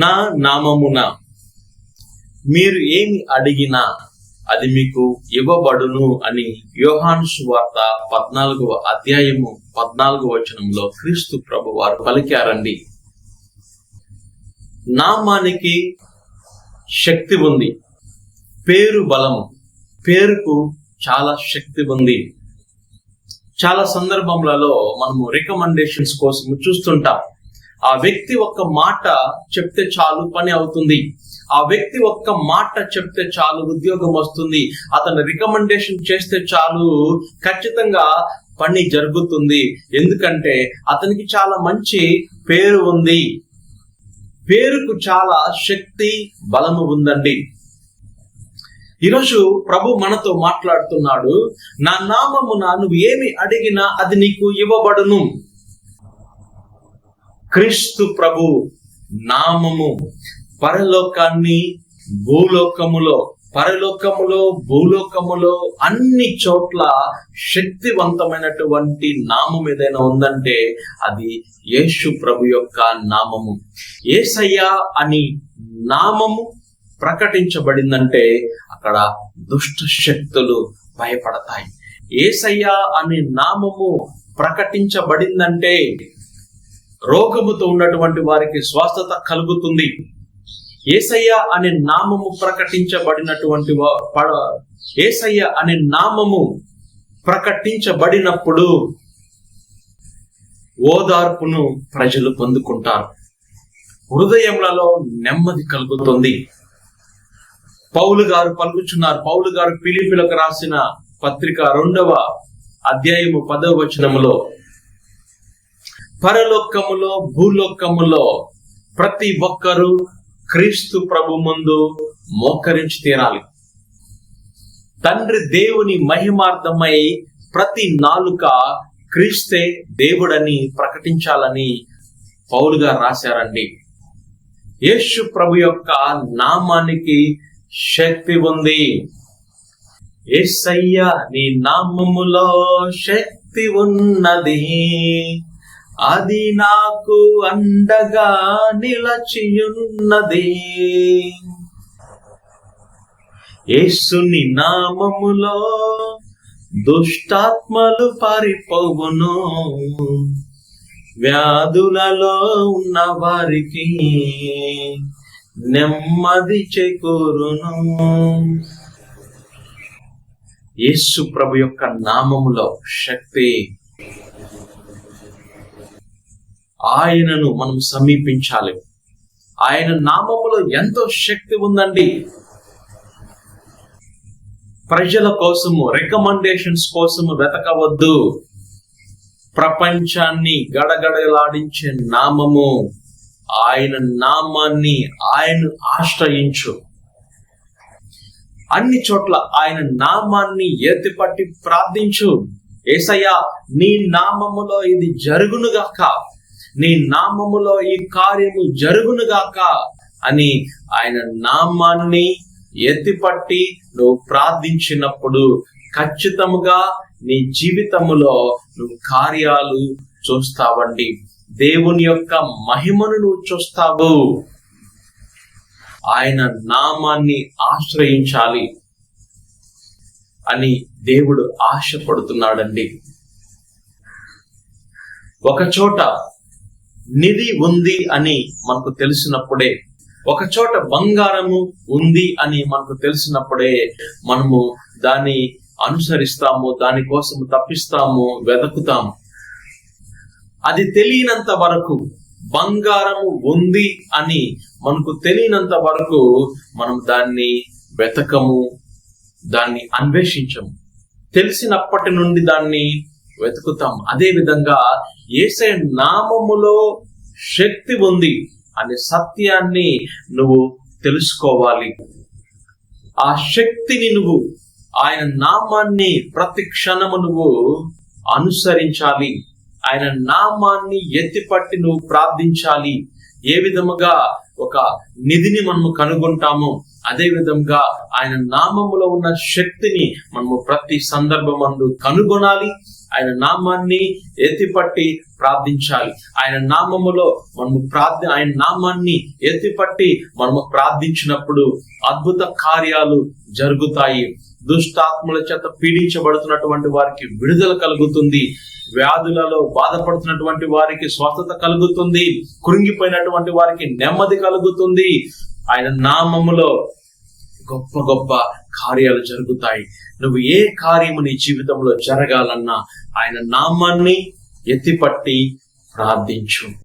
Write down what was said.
నా నామమున మీరు ఏమి అడిగినా అది మీకు ఇవ్వబడును అని యోహాను సువార్త 14వ అధ్యాయము 14వ వచనంలో క్రీస్తు ప్రభు వారు పలికారండి. నామానికి శక్తి ఉంది, పేరు బలము, పేరుకు చాలా శక్తి ఉంది. చాలా సందర్భములలో మనము రికమెండేషన్స్ కోసం చూస్తుంటాం. ఆ వ్యక్తి ఒక్క మాట చెప్తే చాలు పని అవుతుంది, ఆ వ్యక్తి ఒక్క మాట చెప్తే చాలు ఉద్యోగం వస్తుంది, అతను రికమెండేషన్ చేస్తే చాలు ఖచ్చితంగా పని జరుగుతుంది. ఎందుకంటే అతనికి చాలా మంచి పేరు ఉంది, పేరుకు చాలా శక్తి బలము ఉందండి. ఈరోజు ప్రభు మనతో మాట్లాడుతున్నాడు, నా నామమున నువ్వు ఏమి అడిగినా అది నీకు ఇవ్వబడును. క్రీస్తు ప్రభు నామము పరలోకాన్ని భూలోకములో అన్ని చోట్ల శక్తివంతమైనటువంటి నామం ఏదైనా ఉందంటే అది యేసు ప్రభు యొక్క నామము. యేసయ్య అని నామము ప్రకటించబడిందంటే అక్కడ దుష్ట శక్తులు భయపడతాయి. యేసయ్య అనే నామము ప్రకటించబడిందంటే రోగముతో ఉన్నటువంటి వారికి స్వస్థత కలుగుతుంది. యేసయ్య అనే నామము యేసయ్య అనే నామము ప్రకటించబడినప్పుడు ఓదార్పును ప్రజలు పొందుకుంటారు, హృదయములలో నెమ్మది కలుగుతుంది. పౌలు గారు పలుకుచున్నారు. పౌలు గారు ఫిలిప్పీలకు రాసిన పత్రిక 2వ అధ్యాయము 10వ వచనములో, పరలోకములో భూలోకములో ప్రతి ఒక్కరూ క్రీస్తు ప్రభు ముందు మోకరించి తీరాలి. తండ్రి దేవుని మహిమార్థమై ప్రతి నాలుక క్రీస్తే దేవుడని ప్రకటించాలని పౌలు గారు రాశారండి. యేసు ప్రభు యొక్క నామానికి శక్తి ఉంది. యేసయ్య నీ నామములో శక్తి ఉన్నది, అది నాకు అండగా నిలచియున్నది. యేసుని నామములో దుష్టాత్మలు పారిపోవును, వ్యాధులలో ఉన్న వారికి నెమ్మది చేకూరును. యేసు ప్రభు యొక్క నామములో శక్తి. ఆయనను మనం సమీపించాలి. ఆయన నామములో ఎంతో శక్తి ఉందండి. ప్రజల కోసము, రికమెండేషన్స్ కోసము వెతకవద్దు. ప్రపంచాన్ని గడగడలాడించే నామము ఆయన నామాన్ని ఆయన ఆశ్రయించు. అన్ని చోట్ల ఆయన నామాన్ని ఎత్తిపట్టి ప్రార్థించు. యేసయ్యా నీ నామములో ఇది జరుగునుగాక, నీ నామములో ఈ కార్యము జరుగునుగాక అని ఆయన నామాన్ని ఎత్తిపట్టి నువ్వు ప్రార్థించినప్పుడు ఖచ్చితంగా నీ జీవితములో నువ్వు కార్యాలు చూస్తావండి. దేవుని యొక్క మహిమను నువ్వు చూస్తావు. ఆయన నామాన్ని ఆశ్రయించాలి అని దేవుడు ఆశపడుతున్నాడండి. ఒక చోట నిధి ఉంది అని మనకు తెలిసినప్పుడే, ఒక చోట బంగారము ఉంది అని మనకు తెలిసినప్పుడే మనము దాన్ని అనుసరిస్తాము, దానికోసం తప్పిస్తాము, వెతుకుతాము. అది తెలియనంత వరకు, బంగారము ఉంది అని మనకు తెలియనంత వరకు మనం దాన్ని వెతకము, దాన్ని అన్వేషించము. తెలిసినప్పటి నుండి దాన్ని వెతుకుతాం. అదే విధంగా యేసయ్య నామములో శక్తి ఉంది అనే సత్యాన్ని నువ్వు తెలుసుకోవాలి. ఆ శక్తిని నువ్వు, ఆయన నామాన్ని ప్రతి క్షణము నువ్వు అనుసరించాలి. ఆయన నామాన్ని ఎత్తిపట్టి నువ్వు ప్రార్థించాలి. ఏ విధముగా ఒక నిధిని మనము కనుగొంటామో అదే విధంగా ఆయన నామములో ఉన్న శక్తిని మనము ప్రతి సందర్భమందు కనుగొనాలి. ఆయన నామాన్ని ఎత్తిపట్టి ప్రార్థించాలి. ఆయన నామములో ఆయన నామాన్ని ఎత్తిపట్టి మనము ప్రార్థించినప్పుడు అద్భుత కార్యాలు జరుగుతాయి. దుష్టాత్మల చేత పీడించబడుతున్నటువంటి వారికి విడుదల కలుగుతుంది. వ్యాధులలో బాధపడుతున్నటువంటి వారికి స్వస్థత కలుగుతుంది. కృంగిపోయినటువంటి వారికి నెమ్మది కలుగుతుంది. ఆయన నామములో గొప్ప గొప్ప కార్యాలు జరుగుతాయి. నువ్వు ఏ కార్యము నీ జీవితంలో జరగాలన్నా ఆయన నామాన్ని ఎత్తిపట్టి ప్రార్థించు.